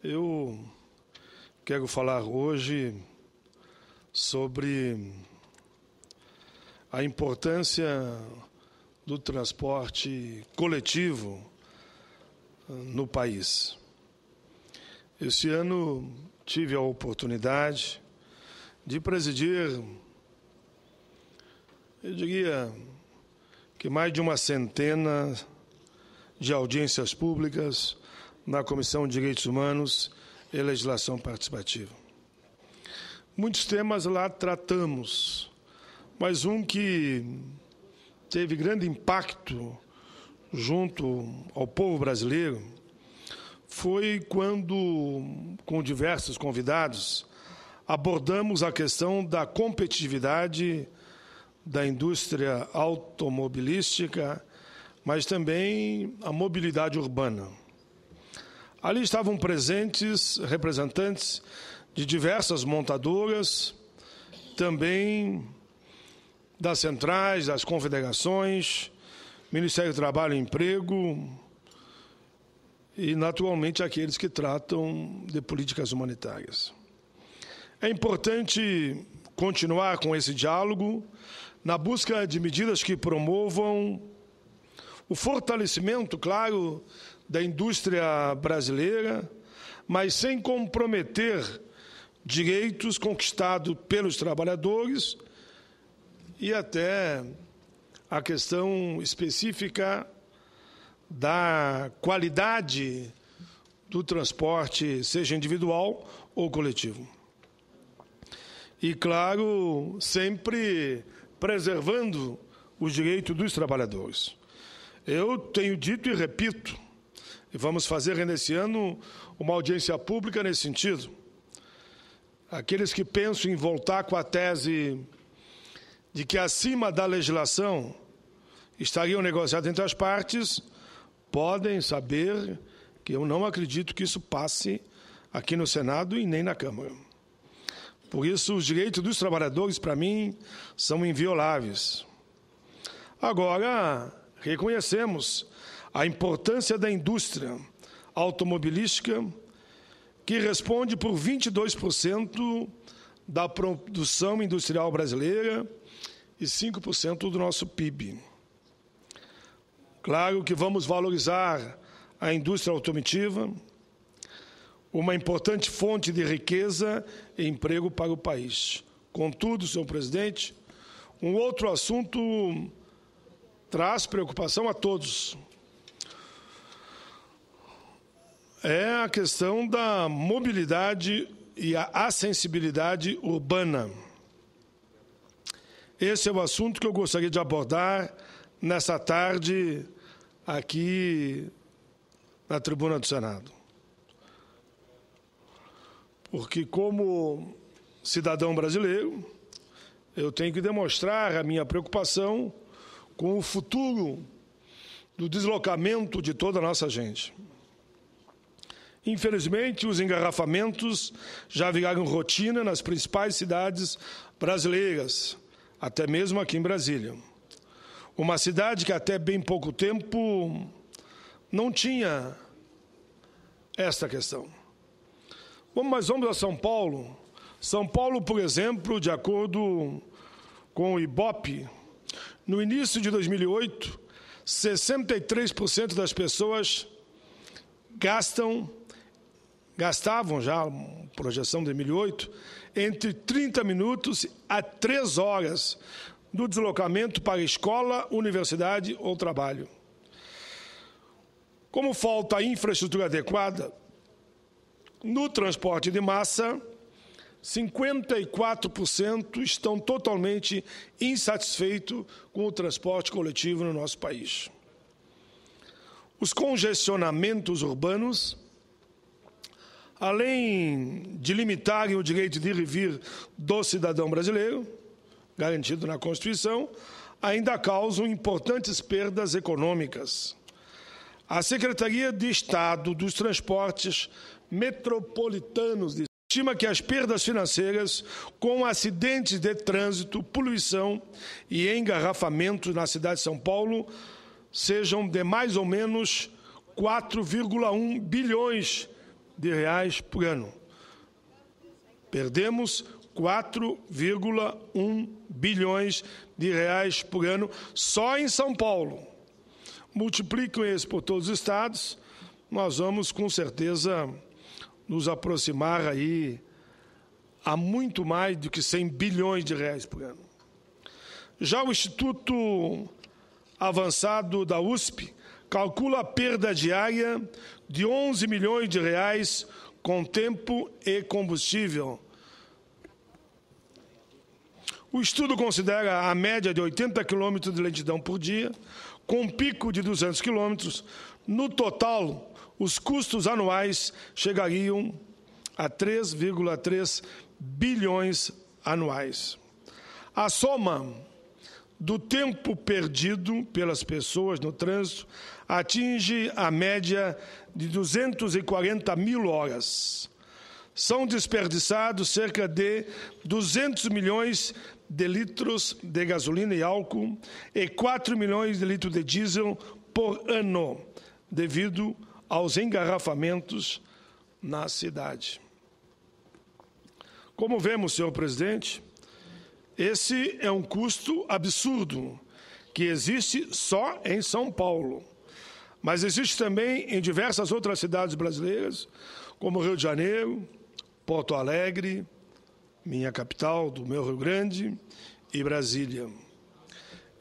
Eu quero falar hoje sobre a importância do transporte coletivo no país. Esse ano tive a oportunidade de presidir, eu diria que mais de uma centena de audiências públicas na Comissão de Direitos Humanos e Legislação Participativa. Muitos temas lá tratamos, mas um que teve grande impacto junto ao povo brasileiro foi quando, com diversos convidados, abordamos a questão da competitividade da indústria automobilística, mas também a mobilidade urbana. Ali estavam presentes representantes de diversas montadoras, também das centrais, das confederações, Ministério do Trabalho e Emprego e, naturalmente, aqueles que tratam de políticas humanitárias. É importante continuar com esse diálogo na busca de medidas que promovam o fortalecimento, claro, da indústria brasileira, mas sem comprometer direitos conquistados pelos trabalhadores e até a questão específica da qualidade do transporte, seja individual ou coletivo. E, claro, sempre preservando os direitos dos trabalhadores. Eu tenho dito e repito, e vamos fazer nesse ano uma audiência pública nesse sentido. Aqueles que pensam em voltar com a tese de que acima da legislação estariam negociados entre as partes, podem saber que eu não acredito que isso passe aqui no Senado e nem na Câmara. Por isso, os direitos dos trabalhadores, para mim, são invioláveis. Agora, reconhecemos a importância da indústria automobilística, que responde por 22% da produção industrial brasileira e 5% do nosso PIB. Claro que vamos valorizar a indústria automotiva, uma importante fonte de riqueza e emprego para o país. Contudo, senhor presidente, um outro assunto traz preocupação a todos. É a questão da mobilidade e a acessibilidade urbana. Esse é o assunto que eu gostaria de abordar nessa tarde aqui na tribuna do Senado. Porque, como cidadão brasileiro, eu tenho que demonstrar a minha preocupação com o futuro do deslocamento de toda a nossa gente. Infelizmente, os engarrafamentos já viraram rotina nas principais cidades brasileiras, até mesmo aqui em Brasília. Uma cidade que até bem pouco tempo não tinha esta questão. Mas vamos a São Paulo. São Paulo, por exemplo, de acordo com o IBOPE, no início de 2008, 63% das pessoas gastavam já, projeção de 2008, entre 30 minutos a 3 horas do deslocamento para escola, universidade ou trabalho. Como falta infraestrutura adequada, no transporte de massa, 54% estão totalmente insatisfeitos com o transporte coletivo no nosso país. Os congestionamentos urbanos, além de limitarem o direito de ir e vir do cidadão brasileiro, garantido na Constituição, ainda causam importantes perdas econômicas. A Secretaria de Estado dos Transportes Metropolitanos estima que as perdas financeiras com acidentes de trânsito, poluição e engarrafamento na cidade de São Paulo sejam de mais ou menos 4,1 bilhões por ano. Perdemos 4,1 bilhões de reais por ano só em São Paulo. Multipliquem isso por todos os estados, nós vamos com certeza nos aproximar aí a muito mais do que 100 bilhões de reais por ano. Já o Instituto Avançado da USP calcula a perda diária de 11 milhões de reais com tempo e combustível. O estudo considera a média de 80 quilômetros de lentidão por dia, com um pico de 200 quilômetros. No total, os custos anuais chegariam a 3,3 bilhões anuais. A soma do tempo perdido pelas pessoas no trânsito atinge a média de 240 mil horas. São desperdiçados cerca de 200 milhões de litros de gasolina e álcool e 4 milhões de litros de diesel por ano, devido aos engarrafamentos na cidade. Como vemos, senhor presidente, esse é um custo absurdo que existe só em São Paulo, mas existe também em diversas outras cidades brasileiras, como Rio de Janeiro, Porto Alegre, minha capital, do meu Rio Grande, e Brasília.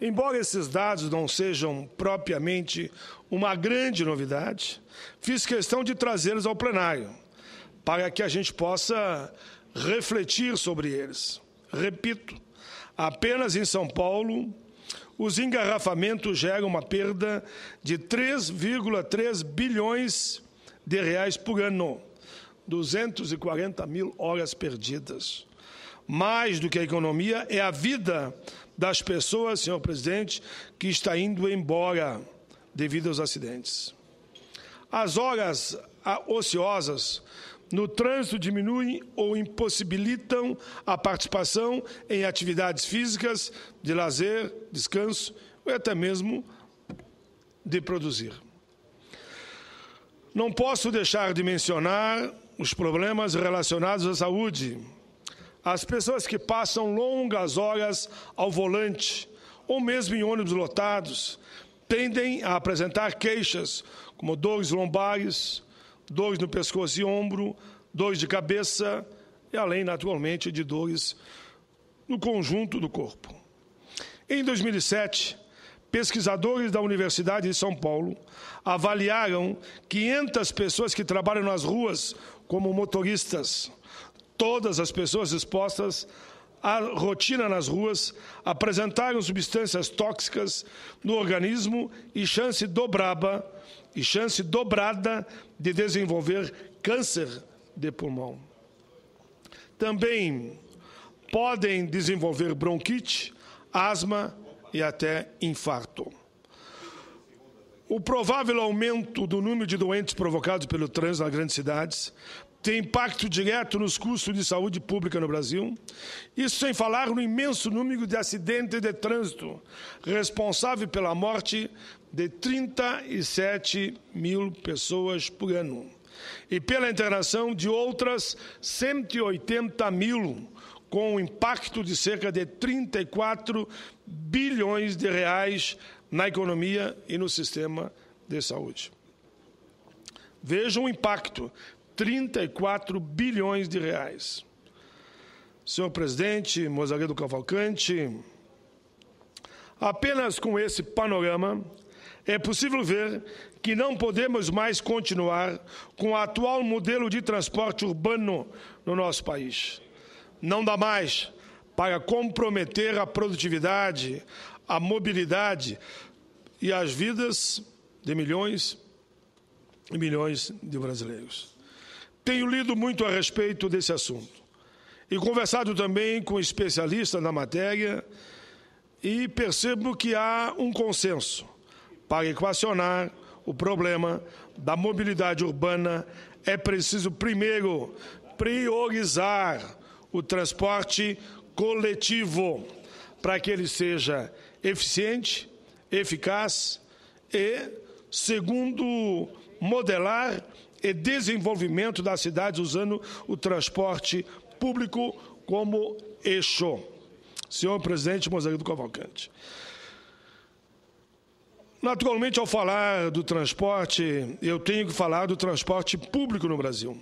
Embora esses dados não sejam propriamente uma grande novidade, fiz questão de trazê-los ao plenário, para que a gente possa refletir sobre eles. Repito, apenas em São Paulo, os engarrafamentos geram uma perda de 3,3 bilhões de reais por ano, 240 mil horas perdidas. Mais do que a economia, é a vida das pessoas, senhor presidente, que está indo embora devido aos acidentes. As horas ociosas no trânsito diminuem ou impossibilitam a participação em atividades físicas, de lazer, descanso ou até mesmo de produzir. Não posso deixar de mencionar os problemas relacionados à saúde. As pessoas que passam longas horas ao volante, ou mesmo em ônibus lotados, tendem a apresentar queixas como dores lombares, dores no pescoço e ombro, dores de cabeça e, além, naturalmente, de dores no conjunto do corpo. Em 2007, pesquisadores da Universidade de São Paulo avaliaram 500 pessoas que trabalham nas ruas como motoristas. Todas as pessoas expostas à rotina nas ruas apresentaram substâncias tóxicas no organismo e chance dobrada de desenvolver câncer de pulmão. Também podem desenvolver bronquite, asma e até infarto. O provável aumento do número de doentes provocados pelo trânsito nas grandes cidades tem impacto direto nos custos de saúde pública no Brasil. Isso sem falar no imenso número de acidentes de trânsito, responsável pela morte de 37 mil pessoas por ano, e pela internação de outras 180 mil, com um impacto de cerca de 34 bilhões de reais na economia e no sistema de saúde. Vejam o impacto, 34 bilhões de reais. Senhor presidente, Mozaguedo Cavalcante, apenas com esse panorama é possível ver que não podemos mais continuar com o atual modelo de transporte urbano no nosso país. Não dá mais para comprometer a produtividade, a mobilidade e as vidas de milhões e milhões de brasileiros. Tenho lido muito a respeito desse assunto e conversado também com especialistas na matéria e percebo que há um consenso para equacionar o problema da mobilidade urbana. É preciso, primeiro, priorizar o transporte coletivo para que ele seja eficiente, eficaz e, segundo, modelar e desenvolvimento das cidades usando o transporte público como eixo. Senhor presidente Mozarino Cavalcante. Naturalmente, ao falar do transporte, eu tenho que falar do transporte público no Brasil.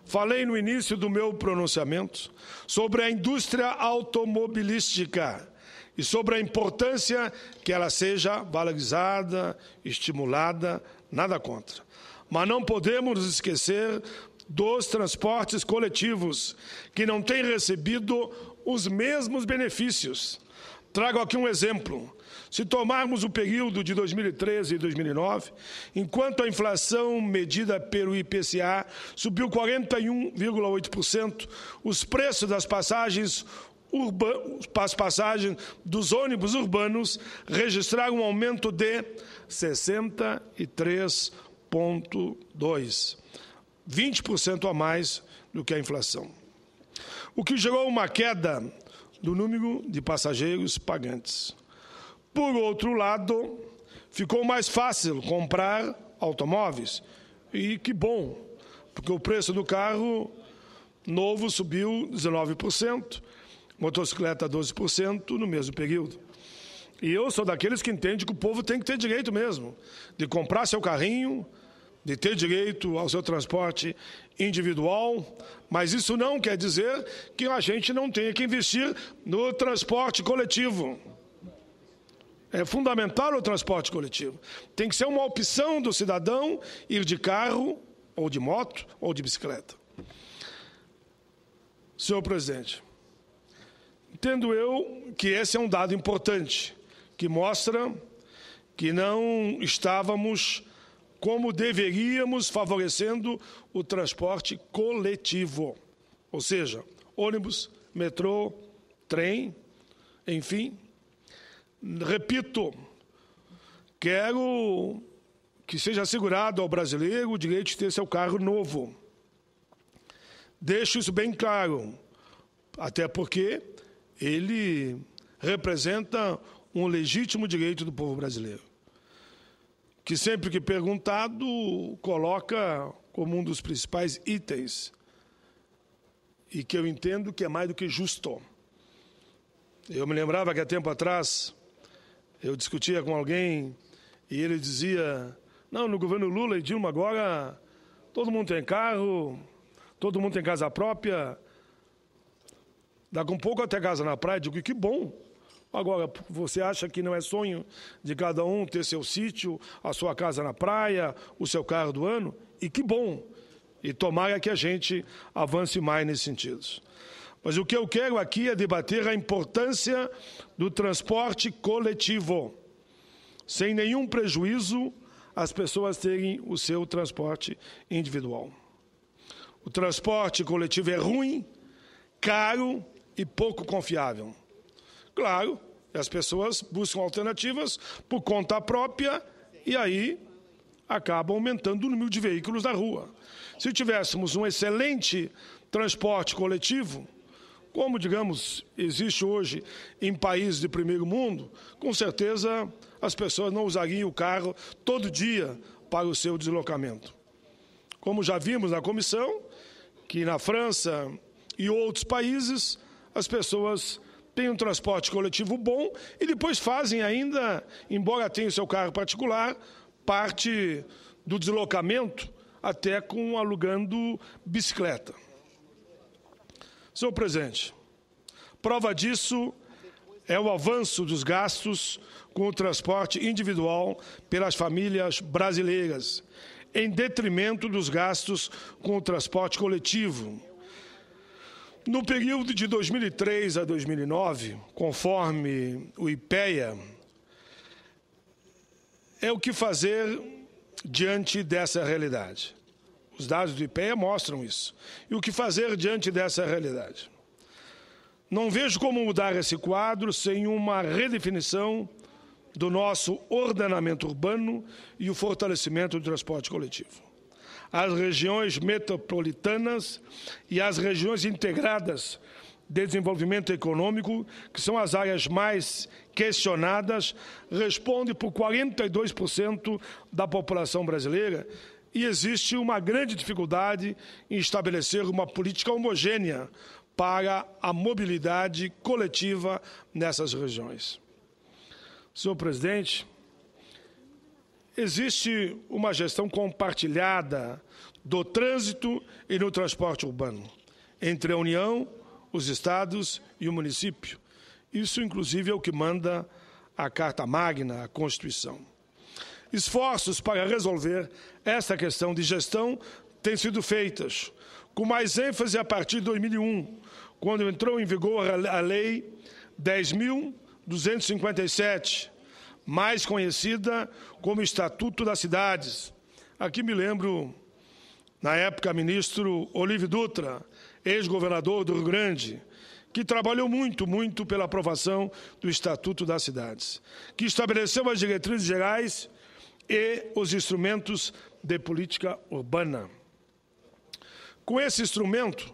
Falei no início do meu pronunciamento sobre a indústria automobilística e sobre a importância que ela seja valorizada, estimulada, nada contra. Mas não podemos nos esquecer dos transportes coletivos, que não têm recebido os mesmos benefícios. Trago aqui um exemplo. Se tomarmos o período de 2013 e 2009, enquanto a inflação medida pelo IPCA subiu 41,8%, os preços das passagens dos ônibus urbanos registraram um aumento de 63,2%, 20% a mais do que a inflação, o que gerou uma queda do número de passageiros pagantes. Por outro lado, ficou mais fácil comprar automóveis. E que bom, porque o preço do carro novo subiu 19%, motocicleta 12% no mesmo período. E eu sou daqueles que entendem que o povo tem que ter direito mesmo de comprar seu carrinho, de ter direito ao seu transporte individual, mas isso não quer dizer que a gente não tenha que investir no transporte coletivo. É fundamental o transporte coletivo. Tem que ser uma opção do cidadão ir de carro, ou de moto, ou de bicicleta. Senhor presidente, entendo eu que esse é um dado importante, que mostra que não estávamos como deveríamos favorecendo o transporte coletivo. Ou seja, ônibus, metrô, trem, enfim. Repito, quero que seja assegurado ao brasileiro o direito de ter seu carro novo. Deixo isso bem claro, até porque ele representa um legítimo direito do povo brasileiro, que sempre que perguntado, coloca como um dos principais itens, e que eu entendo que é mais do que justo. Eu me lembrava que há tempo atrás eu discutia com alguém e ele dizia: não, no governo Lula e Dilma agora todo mundo tem carro, todo mundo tem casa própria, daqui um pouco até casa na praia. Eu digo, que bom. Agora, você acha que não é sonho de cada um ter seu sítio, a sua casa na praia, o seu carro do ano? E que bom. E tomara que a gente avance mais nesse sentido. Mas o que eu quero aqui é debater a importância do transporte coletivo, sem nenhum prejuízo às pessoas terem o seu transporte individual. O transporte coletivo é ruim, caro e pouco confiável. Claro, as pessoas buscam alternativas por conta própria e aí acabam aumentando o número de veículos na rua. Se tivéssemos um excelente transporte coletivo, como, digamos, existe hoje em países de primeiro mundo, com certeza as pessoas não usariam o carro todo dia para o seu deslocamento. Como já vimos na comissão, que na França e outros países, as pessoas têm um transporte coletivo bom e depois fazem ainda, embora tenham seu carro particular, parte do deslocamento até com alugando bicicleta. Senhor presidente, prova disso é o avanço dos gastos com o transporte individual pelas famílias brasileiras, em detrimento dos gastos com o transporte coletivo. No período de 2003 a 2009, conforme o IPEA, é o que fazer diante dessa realidade. Os dados do IPEA mostram isso. E o que fazer diante dessa realidade? Não vejo como mudar esse quadro sem uma redefinição do nosso ordenamento urbano e o fortalecimento do transporte coletivo. As regiões metropolitanas e as regiões integradas de desenvolvimento econômico, que são as áreas mais questionadas, respondem por 42% da população brasileira e existe uma grande dificuldade em estabelecer uma política homogênea para a mobilidade coletiva nessas regiões. Senhor presidente, existe uma gestão compartilhada do trânsito e do transporte urbano entre a União, os estados e o município. Isso, inclusive, é o que manda a Carta Magna, a Constituição. Esforços para resolver essa questão de gestão têm sido feitos, com mais ênfase a partir de 2001, quando entrou em vigor a Lei 10.257, mais conhecida como Estatuto das Cidades. Aqui me lembro, na época, ministro Olívio Dutra, ex-governador do Rio Grande, que trabalhou muito pela aprovação do Estatuto das Cidades, que estabeleceu as diretrizes gerais e os instrumentos de política urbana. Com esse instrumento,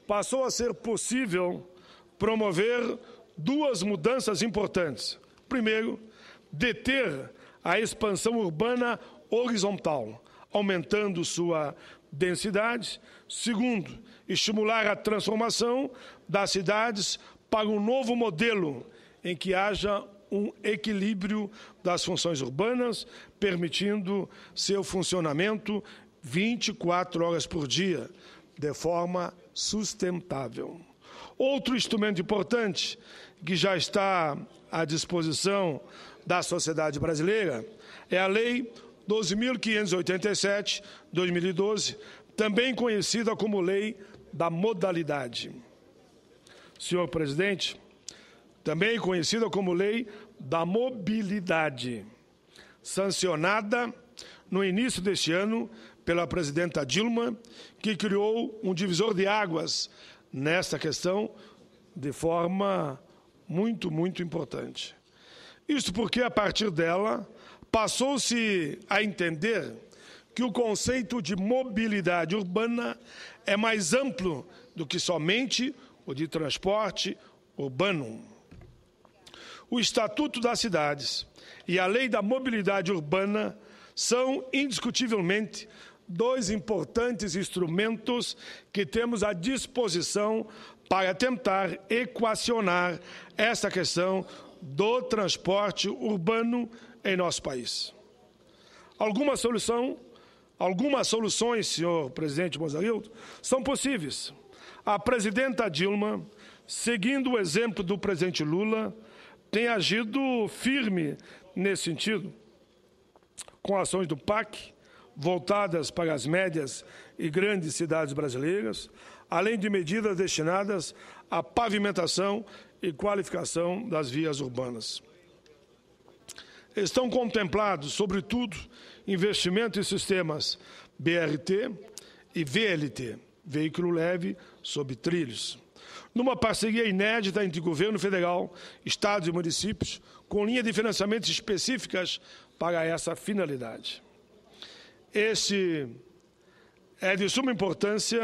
passou a ser possível promover duas mudanças importantes. Primeiro, deter a expansão urbana horizontal, aumentando sua densidade. Segundo, estimular a transformação das cidades para um novo modelo em que haja um equilíbrio das funções urbanas, permitindo seu funcionamento 24 horas por dia, de forma sustentável. Outro instrumento importante que já está à disposição da sociedade brasileira é a Lei 12.587, 2012, também conhecida como Lei da Modalidade. Senhor presidente, também conhecida como Lei da Mobilidade, sancionada no início deste ano pela presidenta Dilma, que criou um divisor de águas nesta questão de forma muito importante. Isso porque, a partir dela, passou-se a entender que o conceito de mobilidade urbana é mais amplo do que somente o de transporte urbano. O Estatuto das Cidades e a Lei da Mobilidade Urbana são, indiscutivelmente, dois importantes instrumentos que temos à disposição para tentar equacionar essa questão do transporte urbano em nosso país. Algumas soluções, senhor presidente Mozarildo, são possíveis. A presidenta Dilma, seguindo o exemplo do presidente Lula, tem agido firme nesse sentido, com ações do PAC, voltadas para as médias e grandes cidades brasileiras, além de medidas destinadas à pavimentação e qualificação das vias urbanas. Estão contemplados, sobretudo, investimentos em sistemas BRT e VLT, veículo leve sob trilhos, numa parceria inédita entre governo federal, estados e municípios, com linhas de financiamento específicas para essa finalidade. Este é de suma importância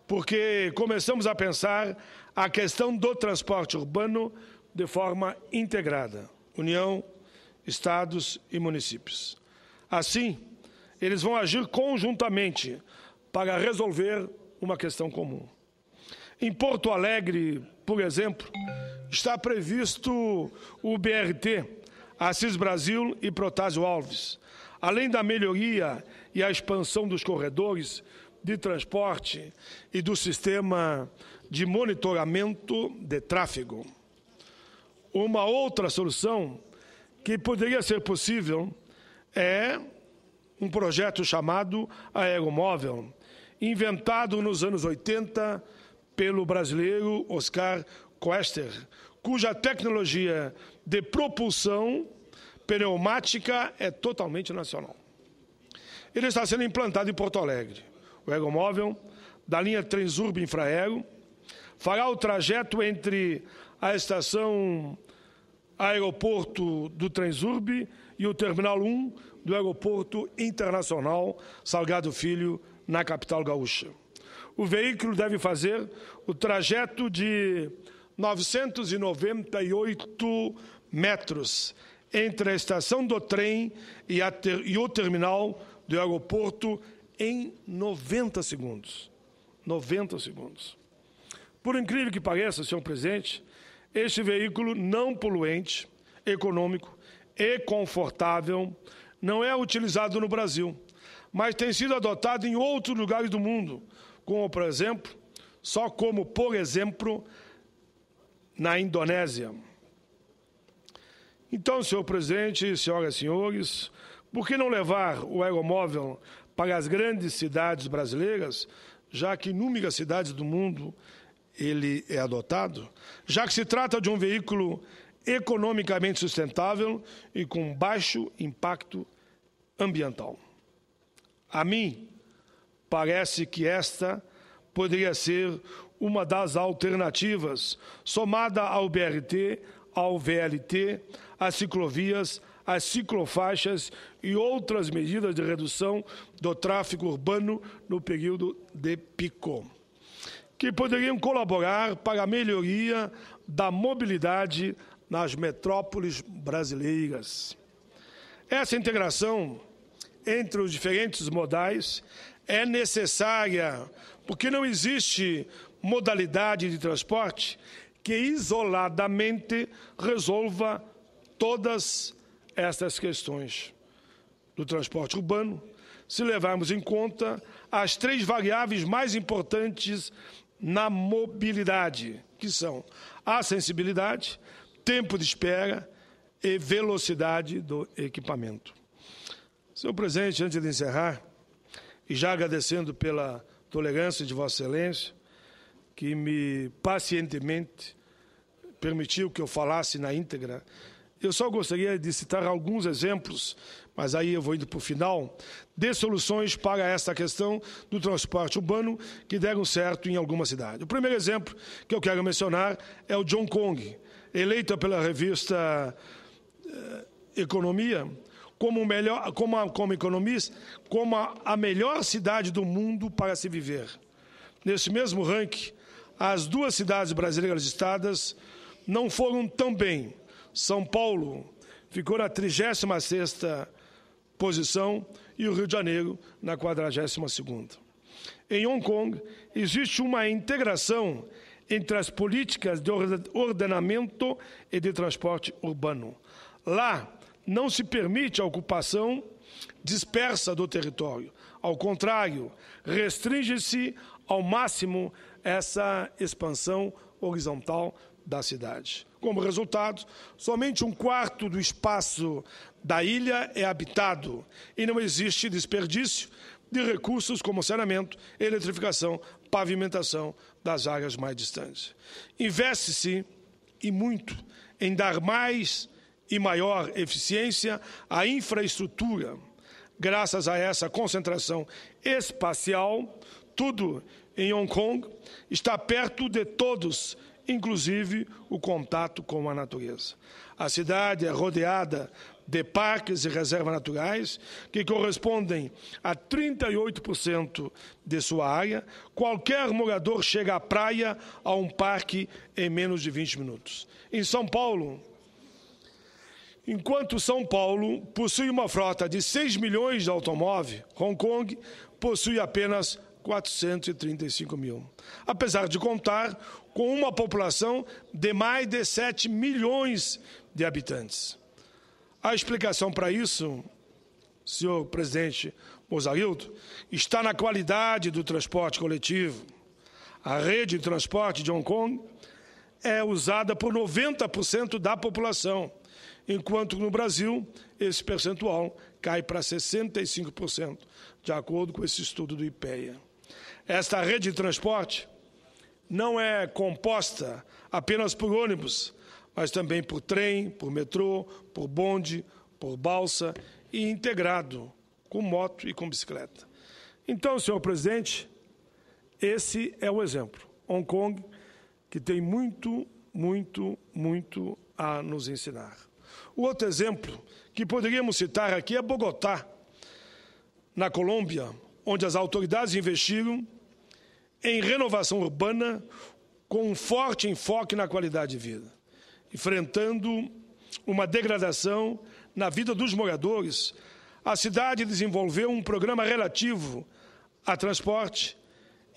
porque começamos a pensar a questão do transporte urbano de forma integrada, União, estados e municípios. Assim, eles vão agir conjuntamente para resolver uma questão comum. Em Porto Alegre, por exemplo, está previsto o BRT, Assis Brasil e Protásio Alves, além da melhoria e a expansão dos corredores de transporte e do sistema de monitoramento de tráfego. Uma outra solução que poderia ser possível é um projeto chamado Aeromóvel, inventado nos anos 80 pelo brasileiro Oscar Koester, cuja tecnologia de propulsão pneumática é totalmente nacional. Ele está sendo implantado em Porto Alegre. O Aeromóvel, da linha Transurb Infraero, fará o trajeto entre a estação Aeroporto do Transurb e o Terminal 1 do Aeroporto Internacional Salgado Filho, na capital gaúcha. O veículo deve fazer o trajeto de 998 metros entre a estação do trem e o terminal do aeroporto em 90 segundos. 90 segundos. Por incrível que pareça, senhor presidente, este veículo não poluente, econômico e confortável não é utilizado no Brasil, mas tem sido adotado em outros lugares do mundo, como, por exemplo, na Indonésia. Então, senhor presidente, senhoras e senhores, por que não levar o aeromóvel para as grandes cidades brasileiras, já que em inúmeras cidades do mundo ele é adotado, já que se trata de um veículo economicamente sustentável e com baixo impacto ambiental? A mim, parece que esta poderia ser uma das alternativas, somada ao BRT, ao VLT, às ciclovias, às ciclofaixas e outras medidas de redução do tráfego urbano no período de pico, que poderiam colaborar para a melhoria da mobilidade nas metrópoles brasileiras. Essa integração entre os diferentes modais é necessária porque não existe modalidade de transporte que isoladamente resolva todas estas questões do transporte urbano, se levarmos em conta as três variáveis mais importantes na mobilidade, que são a acessibilidade, tempo de espera e velocidade do equipamento. Senhor presidente, antes de encerrar, e já agradecendo pela tolerância de Vossa Excelência, que me pacientemente permitiu que eu falasse na íntegra, eu só gostaria de citar alguns exemplos, mas aí eu vou indo para o final, de soluções para essa questão do transporte urbano que deram certo em alguma cidade. O primeiro exemplo que eu quero mencionar é o de Hong Kong, eleita pela revista Economia como a melhor cidade do mundo para se viver. Nesse mesmo ranking, as duas cidades brasileiras listadas não foram tão bem. São Paulo ficou na 36ª posição e o Rio de Janeiro na 42ª. Em Hong Kong, existe uma integração entre as políticas de ordenamento e de transporte urbano. Lá, não se permite a ocupação dispersa do território. Ao contrário, restringe-se ao máximo essa expansão horizontal da cidade. Como resultado, somente 1/4 do espaço da ilha é habitado e não existe desperdício de recursos como saneamento, eletrificação, pavimentação das áreas mais distantes. Investe-se, e muito, em dar mais e maior eficiência à infraestrutura. Graças a essa concentração espacial, tudo em Hong Kong está perto de todos, inclusive o contato com a natureza. A cidade é rodeada de parques e reservas naturais, que correspondem a 38% de sua área. Qualquer morador chega à praia, a um parque, em menos de 20 minutos. Em São Paulo, enquanto São Paulo possui uma frota de 6 milhões de automóveis, Hong Kong possui apenas 435 mil, apesar de contar com uma população de mais de 7 milhões de habitantes. A explicação para isso, senhor presidente Mozarildo, está na qualidade do transporte coletivo. A rede de transporte de Hong Kong é usada por 90% da população, enquanto no Brasil esse percentual cai para 65%, de acordo com esse estudo do IPEA. Esta rede de transporte não é composta apenas por ônibus, mas também por trem, por metrô, por bonde, por balsa e integrado com moto e com bicicleta. Então, senhor presidente, esse é o exemplo. Hong Kong, que tem muito, muito, muito a nos ensinar. O outro exemplo que poderíamos citar aqui é Bogotá, na Colômbia, onde as autoridades investiram em renovação urbana com um forte enfoque na qualidade de vida, enfrentando uma degradação na vida dos moradores a cidade desenvolveu um programa relativo a transporte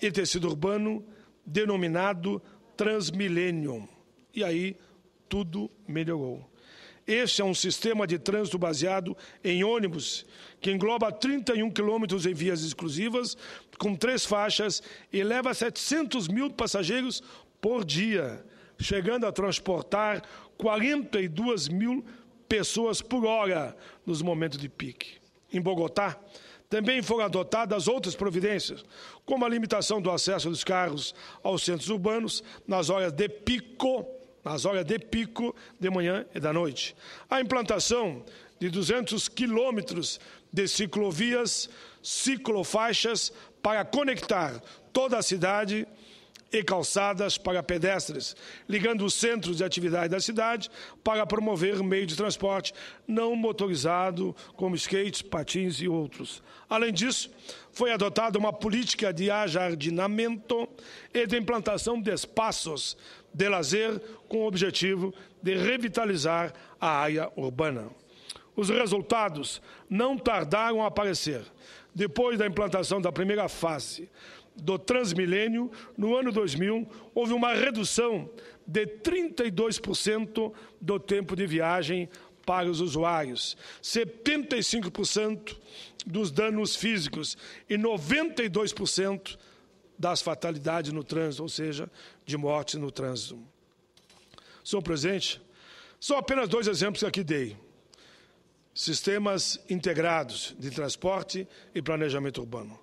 e tecido urbano denominado Transmillennium. E aí tudo melhorou. Este é um sistema de trânsito baseado em ônibus, que engloba 31 quilômetros em vias exclusivas, com 3 faixas, e leva 700 mil passageiros por dia, chegando a transportar 42 mil pessoas por hora nos momentos de pique. Em Bogotá, também foram adotadas outras providências, como a limitação do acesso dos carros aos centros urbanos nas horas de pico de manhã e da noite. A implantação de 200 quilômetros de ciclovias, ciclofaixas para conectar toda a cidade e calçadas para pedestres, ligando os centros de atividade da cidade para promover meio de transporte não motorizado, como skates, patins e outros. Além disso, foi adotada uma política de ajardinamento e de implantação de espaços de lazer com o objetivo de revitalizar a área urbana. Os resultados não tardaram a aparecer. Depois da implantação da primeira fase do Transmilênio, no ano 2000, houve uma redução de 32% do tempo de viagem para os usuários, 75% dos danos físicos e 92% das fatalidades no trânsito, ou seja, de mortes no trânsito. Senhor presidente, são apenas 2 exemplos que aqui dei. Sistemas integrados de transporte e planejamento urbano.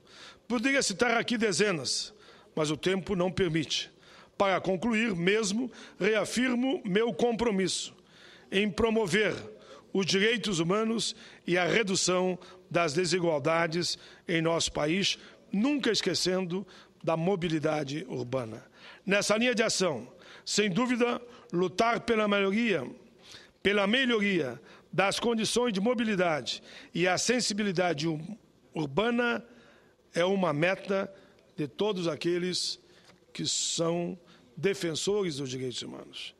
Poderia citar aqui dezenas, mas o tempo não permite. Para concluir mesmo, reafirmo meu compromisso em promover os direitos humanos e a redução das desigualdades em nosso país, nunca esquecendo da mobilidade urbana. Nessa linha de ação, sem dúvida, lutar pela melhoria das condições de mobilidade e a sensibilidade urbana é uma meta de todos aqueles que são defensores dos direitos humanos.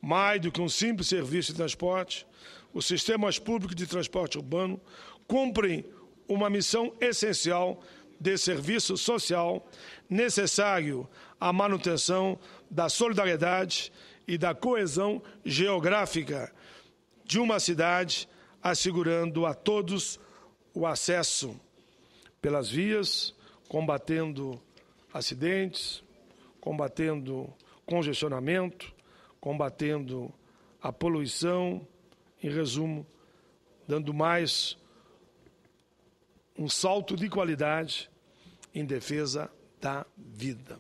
Mais do que um simples serviço de transporte, os sistemas públicos de transporte urbano cumprem uma missão essencial de serviço social necessário à manutenção da solidariedade e da coesão geográfica de uma cidade, assegurando a todos o acesso pelas vias, combatendo acidentes, combatendo congestionamento, combatendo a poluição, em resumo, dando mais um salto de qualidade em defesa da vida.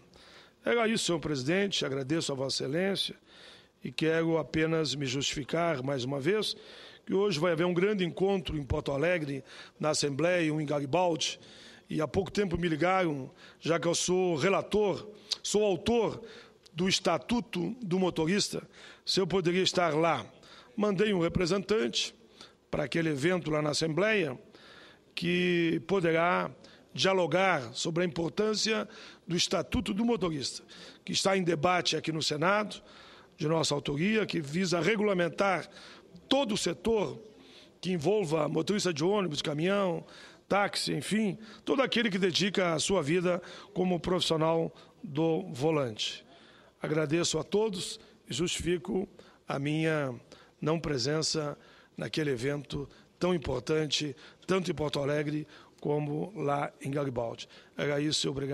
Era isso, senhor presidente, agradeço a Vossa Excelência e quero apenas me justificar mais uma vez que hoje vai haver um grande encontro em Porto Alegre, na Assembleia, um em Garibaldi, e há pouco tempo me ligaram, já que eu sou autor do Estatuto do Motorista, se eu poderia estar lá. Mandei um representante para aquele evento lá na Assembleia, que poderá dialogar sobre a importância do Estatuto do Motorista, que está em debate aqui no Senado, de nossa autoria, que visa regulamentar todo o setor que envolva motorista de ônibus, caminhão, táxi, enfim, todo aquele que dedica a sua vida como profissional do volante. Agradeço a todos e justifico a minha não presença naquele evento tão importante, tanto em Porto Alegre como lá em Garibaldi. Era isso, obrigado.